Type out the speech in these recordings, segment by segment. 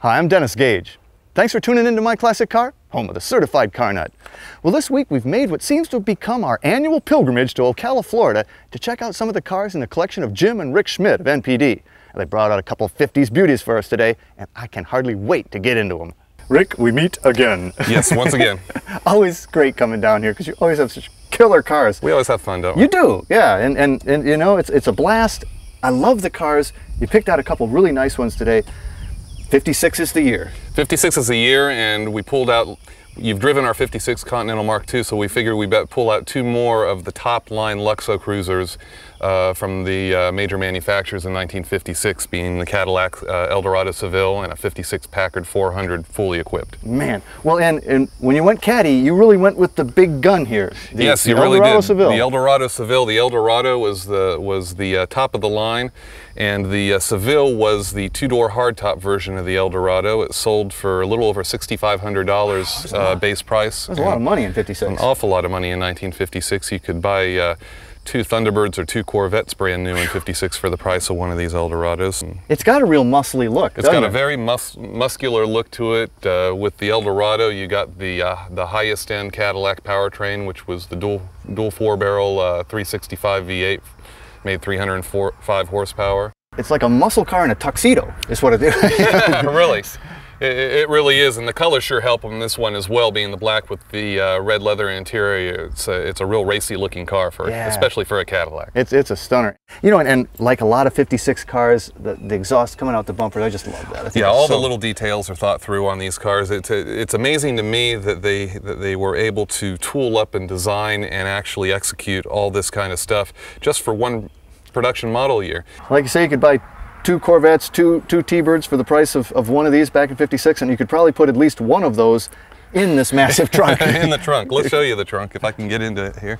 Hi, I'm Dennis Gage. Thanks for tuning into My Classic Car, home of the certified car nut. Well, this week we've made what seems to have become our annual pilgrimage to Ocala, Florida to check out some of the cars in the collection of Jim and Rick Schmidt of NPD. They brought out a couple 50s beauties for us today, and I can hardly wait to get into them. Rick, we meet again. Yes, once again. Always great coming down here because you always have such killer cars. We always have fun, don't we? You do, yeah, and you know, it's a blast. I love the cars. You picked out a couple really nice ones today. 56 is the year. 56 is the year, and we pulled out, you've driven our 56 Continental Mark II, so we figured we'd pull out two more of the top line Luxo cruisers from the major manufacturers in 1956, being the Cadillac Eldorado Seville and a 56 Packard 400 fully equipped. Man, well, and when you went Caddy, you really went with the big gun here. Yes, you really did. Seville. The Eldorado Seville. The Eldorado was the top of the line, and the Seville was the two-door hardtop version of the Eldorado. It sold for a little over $6,500 base price. That's a lot of money in 56. An awful lot of money in 1956. You could buy two Thunderbirds or two Corvettes brand new in 56 for the price of one of these Eldorados. It's got a real muscly look. It's got a very muscular look to it. With the Eldorado, you got the highest end Cadillac powertrain, which was the dual four-barrel 365 V8, made 305 horsepower. It's like a muscle car in a tuxedo, is what it is. Yeah, really. It really is, and the colors sure help on this one as well, being the black with the red leather interior. It's a real racy looking car, especially for a Cadillac. It's a stunner. You know, and like a lot of 56 cars, the exhaust coming out the bumper, I just love that. Yeah, all the little details are thought through on these cars. It's amazing to me that they were able to tool up and design and actually execute all this kind of stuff just for one production model year. Like you say, you could buy two Corvettes, two T-Birds for the price of one of these back in 56, and you could probably put at least one of those in this massive trunk. In the trunk. Let's show you the trunk if I can get into it here.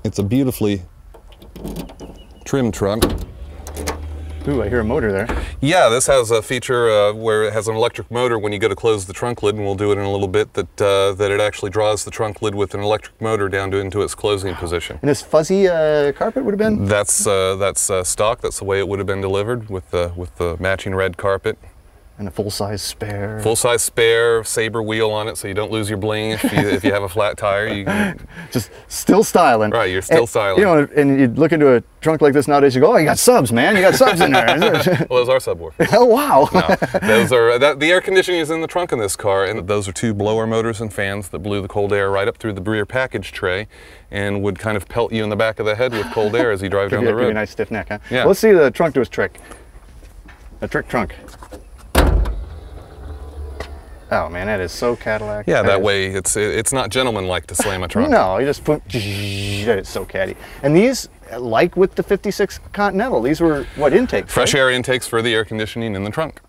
It's a beautifully trimmed trunk. Ooh, I hear a motor there. Yeah, this has a feature where it has an electric motor when you go to close the trunk lid, and we'll do it in a little bit, that it actually draws the trunk lid with an electric motor down into its closing position. And this fuzzy carpet would have been? That's stock. That's the way it would have been delivered, with the matching red carpet. And a full-size spare. Full-size spare, saber wheel on it, so you don't lose your bling if you have a flat tire. You can... Just still styling. Right, you're still styling. You know, and you look into a trunk like this nowadays, you go, oh, you got subs, man. You got subs in there. Well, those are subwoofers. Oh, wow. No, those are, the air conditioning is in the trunk in this car, and those are two blower motors and fans that blew the cold air right up through the rear package tray and would kind of pelt you in the back of the head with cold air as you drive down the road. Give you a nice stiff neck, huh? Yeah. Well, let's see the trunk do its trick. A trick trunk. Oh man, that is so Cadillac. Yeah, that way it's not gentlemanlike to slam a trunk. No, you just put, it's so Caddy. And these, like with the 56 Continental, these were what, intakes? Fresh right? air intakes for the air conditioning in the trunk.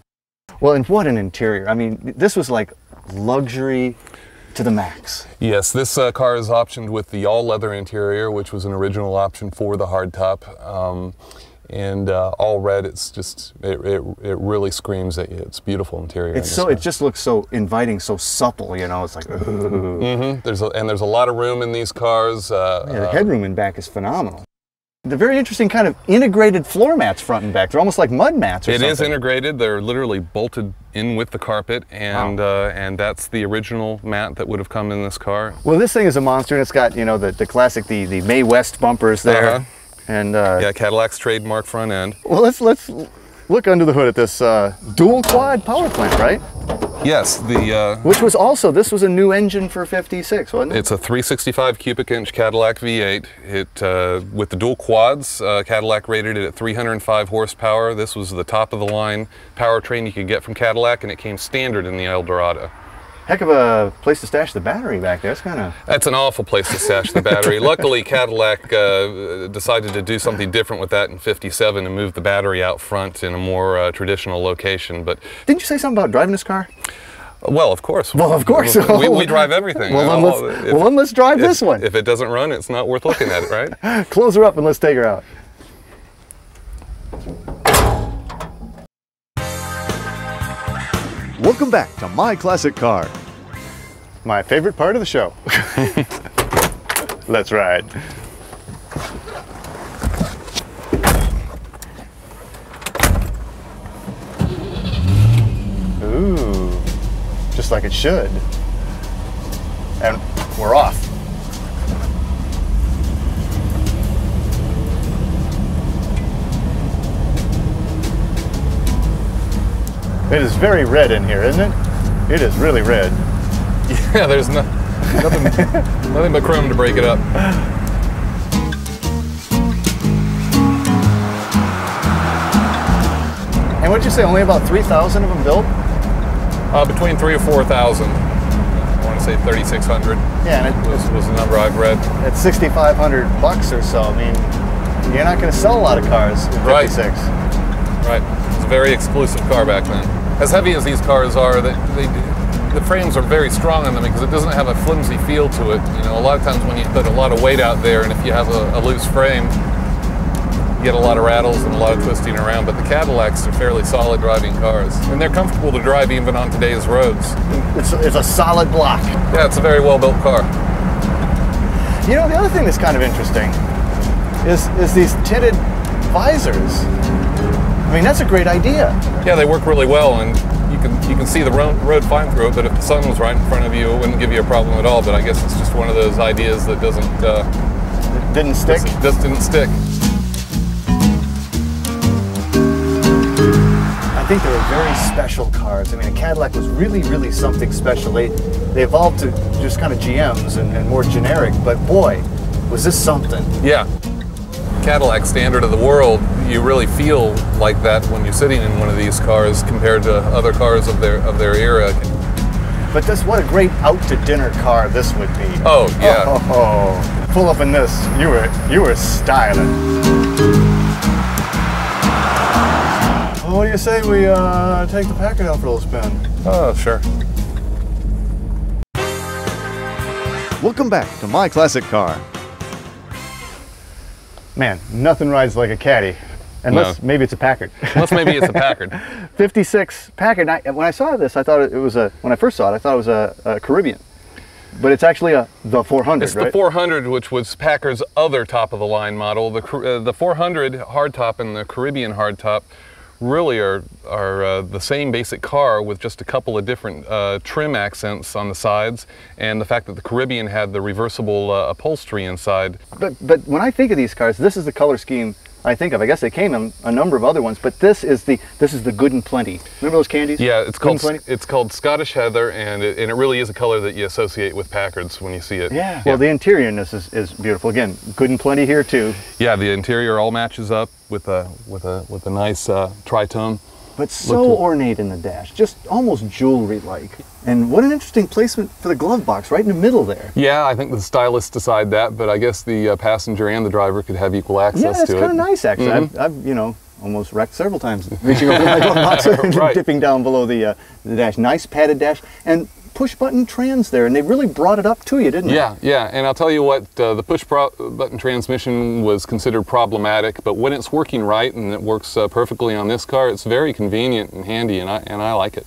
Well, and what an interior. I mean, this was like luxury to the max. Yes, this car is optioned with the all leather interior, which was an original option for the hardtop. And all red, it's just, it really screams at you. It's beautiful interior. It's so, it just looks so inviting, so supple, you know, it's like, ooh. Mm-hmm. There's a lot of room in these cars. Yeah, the headroom in back is phenomenal. They're very interesting kind of integrated floor mats front and back. They're almost like mud mats or something. It is integrated. They're literally bolted in with the carpet, and and that's the original mat that would have come in this car. Well, this thing is a monster, and it's got, you know, the classic, the Mae West bumpers there. And yeah, Cadillac's trademark front end. Well, let's look under the hood at this dual quad power plant, right? Yes, which was also, this was a new engine for 56, wasn't it? It's a 365 cubic inch Cadillac V8. It with the dual quads, Cadillac rated it at 305 horsepower. This was the top of the line powertrain you could get from Cadillac, and it came standard in the Eldorado. Heck of a place to stash the battery back there. It's kind of... That's an awful place to stash the battery. Luckily, Cadillac decided to do something different with that in 57 and move the battery out front in a more traditional location. But didn't you say something about driving this car? Well, of course. Well, of course. We drive everything. Well, then let's drive this one. If it doesn't run, it's not worth looking at it, right? Close her up and let's take her out. Welcome back to My Classic Car. My favorite part of the show. Let's ride. Ooh, just like it should. And we're off. It is very red in here, isn't it? It is really red. Yeah, there's nothing but chrome to break it up. And what'd you say, only about 3,000 of them built? Between 3,000 or 4,000. I want to say 3,600. Yeah, and it was the number I've read. At $6,500 or so, I mean, you're not going to sell a lot of cars in 56. Right. It's a very exclusive car back then. As heavy as these cars are, the frames are very strong on them because it doesn't have a flimsy feel to it. You know, a lot of times when you put a lot of weight out there, and if you have a loose frame, you get a lot of rattles and a lot of twisting around. But the Cadillacs are fairly solid driving cars, and they're comfortable to drive even on today's roads. It's a solid block. Yeah, it's a very well-built car. You know, the other thing that's kind of interesting is these tinted visors. I mean, that's a great idea. Yeah, they work really well, and you can see the road fine through it, but if the sun was right in front of you, it wouldn't give you a problem at all. But I guess it's just one of those ideas that doesn't... It didn't stick? Just didn't stick. I think they were very special cars. I mean, a Cadillac was really, really something special. They evolved to just kind of GMs and more generic, but boy, was this something. Yeah. Cadillac standard of the world, you really feel like that when you're sitting in one of these cars compared to other cars of their era. But what a great out-to-dinner car this would be. Oh, yeah. Oh, pull up in this. You were styling. Well, what do you say we take the Packard out for a little spin? Oh, sure. Welcome back to My Classic Car. Man, nothing rides like a Caddy. Unless maybe it's a Packard. Unless maybe it's a Packard. 56 Packard. When I saw this, I thought it was when I first saw it, I thought it was a Caribbean. But it's actually the 400, it's right? the 400, which was Packard's other top-of-the-line model. The 400 hardtop and the Caribbean hardtop really are the same basic car with just a couple of different trim accents on the sides, and the fact that the Caribbean had the reversible upholstery inside. But when I think of these cars, this is the color scheme I think of. I guess they came in a number of other ones, but this is the Good and Plenty. Remember those candies? Yeah, it's called Scottish Heather, and it really is a color that you associate with Packards when you see it. Yeah. Well, the interior in this is beautiful. Again, Good and Plenty here too. Yeah, the interior all matches up with a nice tritone. But so ornate in the dash, just almost jewelry-like. And what an interesting placement for the glove box, right in the middle there. Yeah, I think the stylists decide that, but I guess the passenger and the driver could have equal access to it. Yeah, it's kind of nice, actually. I've almost wrecked several times reaching over my glove box and right. dipping down below the dash. Nice padded dash. And push-button trans there, and they really brought it up to you, didn't they? Yeah, and I'll tell you what, the push-button transmission was considered problematic, but when it's working right and it works perfectly on this car, it's very convenient and handy, and I like it.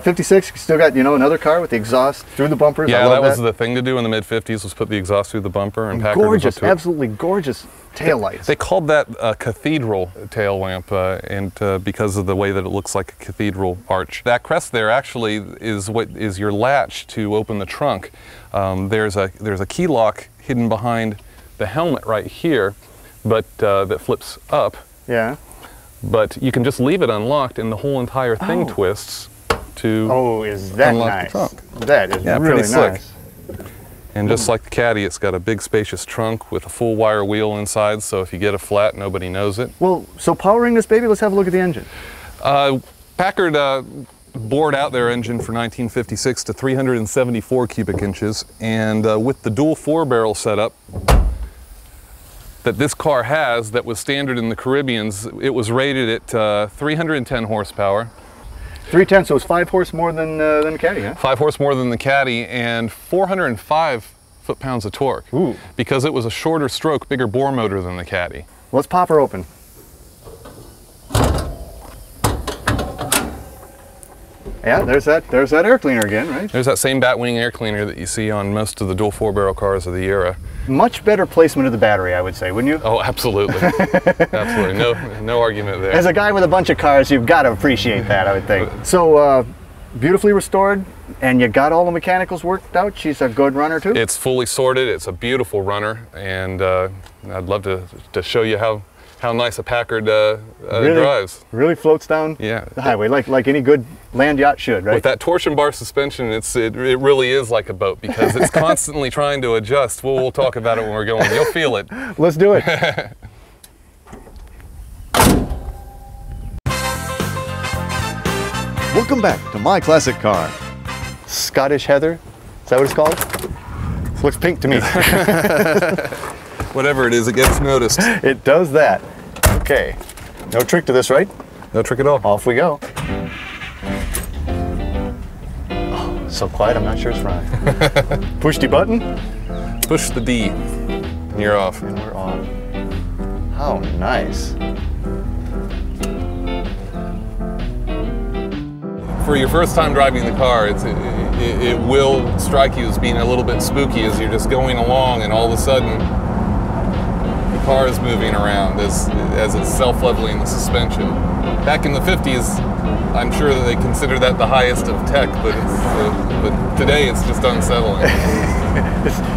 56, you still got, another car with the exhaust through the bumpers. Yeah, that was the thing to do in the mid-50s, was put the exhaust through the bumper, and Packard was up to it. Absolutely gorgeous tail lights. They called that a cathedral tail lamp, because of the way that it looks like a cathedral arch. That crest there actually is what is your latch to open the trunk. There's a key lock hidden behind the helmet right here, but that flips up. Yeah. But you can just leave it unlocked, and the whole entire thing twists to is that unlock nice? the trunk. That is really pretty slick. nice. And just like the Caddy, it's got a big spacious trunk with a full wire wheel inside, so if you get a flat, nobody knows it. Well, so powering this baby, let's have a look at the engine. Packard bored out their engine for 1956 to 374 cubic inches, and with the dual 4-barrel setup that this car has that was standard in the Caribbeans, it was rated at 310 horsepower. 310, so it's 5 horse more than the Caddy, huh? 5 horse more than the Caddy, and 405 foot-pounds of torque. Ooh. Because it was a shorter stroke, bigger bore motor than the Caddy. Let's pop her open. Yeah, there's that air cleaner again, right? There's that same batwing air cleaner that you see on most of the dual 4-barrel cars of the era. Much better placement of the battery, I would say, wouldn't you? Oh, absolutely. Absolutely. No argument there. As a guy with a bunch of cars, you've got to appreciate that, I would think. So, beautifully restored, and you got all the mechanicals worked out. She's a good runner, too? It's fully sorted. It's a beautiful runner, and I'd love to show you how nice a Packard drives. Really floats down the highway, like any good land yacht should, right? With that torsion bar suspension, it really is like a boat because it's constantly trying to adjust. We'll talk about it when we're going. You'll feel it. Let's do it. Welcome back to My Classic Car. Scottish Heather, is that what it's called? It looks pink to me. Whatever it is, it gets noticed. It does that. Okay, no trick to this, right? No trick at all. Off we go. Oh, so quiet, I'm not sure it's running. Push the button. Push the D, and you're off. And we're off. How nice. For your first time driving the car, it will strike you as being a little bit spooky as you're just going along and all of a sudden the car is moving around as it's self-leveling the suspension. Back in the 50s, I'm sure that they consider that the highest of tech, but today it's just unsettling.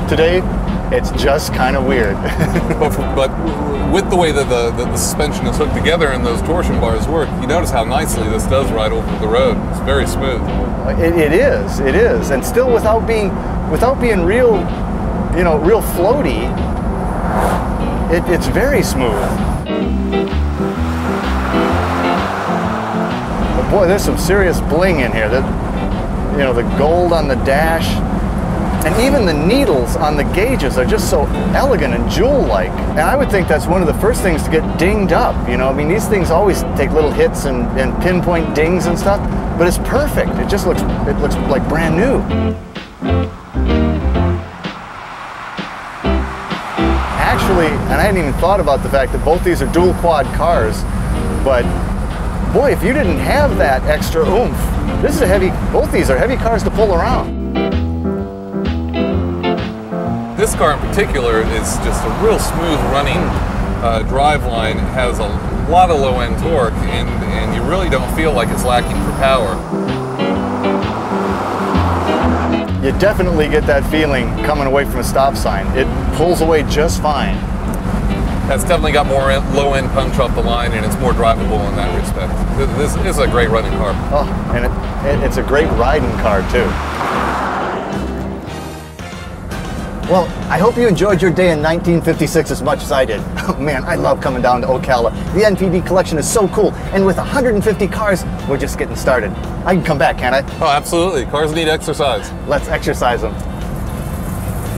Today, it's just kind of weird. but with the way that the suspension is hooked together and those torsion bars work, you notice how nicely this does ride over the road. It's very smooth. It is, and still without being real, real floaty. It's very smooth. But boy, there's some serious bling in here. The gold on the dash. And even the needles on the gauges are just so elegant and jewel-like. And I would think that's one of the first things to get dinged up, I mean, these things always take little hits and pinpoint dings and stuff, but it's perfect. It looks like brand new. Actually, and I hadn't even thought about the fact that both these are dual quad cars, but boy, if you didn't have that extra oomph, both these are heavy cars to pull around. This car in particular is just a real smooth running drive line. It has a lot of low end torque and you really don't feel like it's lacking for power. You definitely get that feeling coming away from a stop sign. It pulls away just fine. That's definitely got more low end punch off the line and it's more drivable in that respect. This is a great running car. Oh, and it's a great riding car too. Well, I hope you enjoyed your day in 1956 as much as I did. Oh man, I love coming down to Ocala. The NPD collection is so cool, and with 150 cars, we're just getting started. I can come back, can't I? Oh, absolutely. Cars need exercise. Let's exercise them.